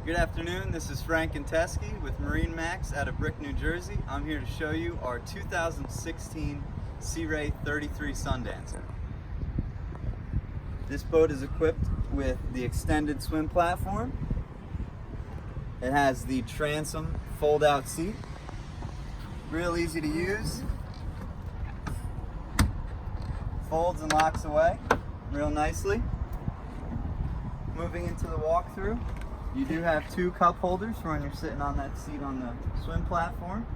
Good afternoon, this is Frank and Teskey with MarineMax out of Brick, New Jersey. I'm here to show you our 2016 Sea Ray 33 Sundancer. This boat is equipped with the extended swim platform. It has the transom fold-out seat, real easy to use. Folds and locks away real nicely. Moving into the walkthrough, you do have two cup holders for when you're sitting on that seat on the swim platform.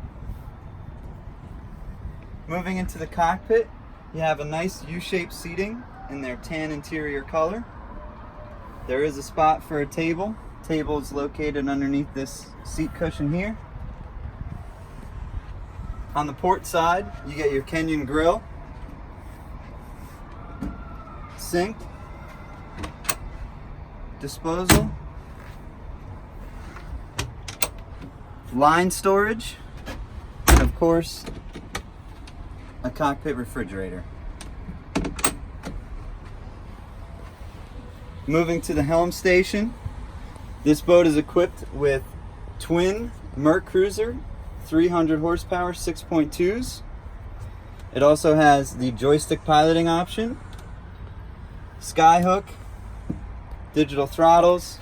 Moving into the cockpit, you have a nice U-shaped seating in their tan interior color. There is a spot for a table. Table is located underneath this seat cushion here. On the port side, you get your Kenyon grill, sink, disposal, line storage, and of course a cockpit refrigerator. Moving to the Helm Station, this boat is equipped with twin Merc Cruiser 300 horsepower 6.2s. It also has the joystick piloting option, skyhook, digital throttles,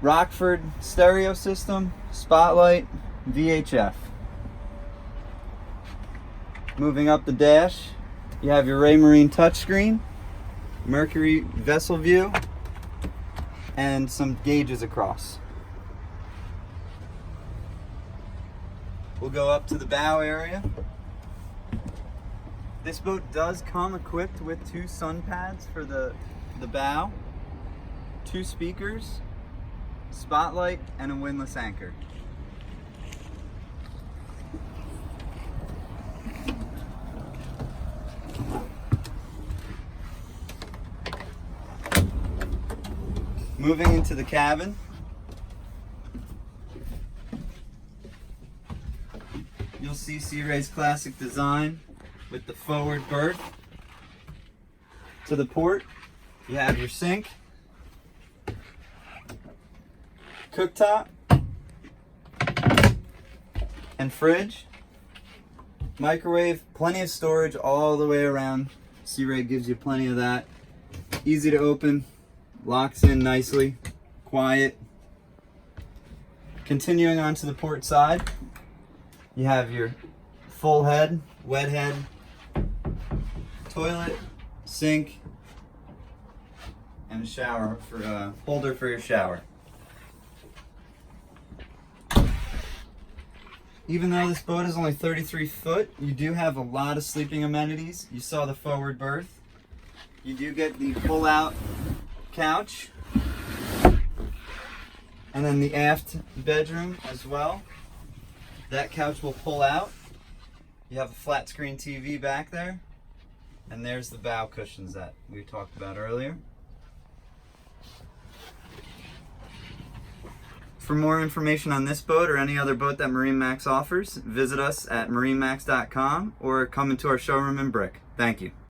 Rockford stereo system, spotlight, VHF. Moving up the dash, you have your Raymarine touchscreen, Mercury vessel view, and some gauges across. We'll go up to the bow area. This boat does come equipped with two sun pads for the bow, two speakers, spotlight, and a windlass anchor. Moving into the cabin, you'll see Sea Ray's classic design with the forward berth. To the port, you have your sink, cooktop, and fridge. Microwave, plenty of storage all the way around. Sea Ray gives you plenty of that. Easy to open, locks in nicely, quiet. Continuing on to the port side, you have your full head, wet head, toilet, sink, and a shower for holder for your shower. Even though this boat is only 33 foot, you do have a lot of sleeping amenities. You saw the forward berth. You do get the pull-out couch, and then the aft bedroom as well. That couch will pull out. You have a flat screen TV back there, and there's the bow cushions that we talked about earlier. For more information on this boat or any other boat that MarineMax offers, visit us at marinemax.com or come into our showroom in Brick. Thank you.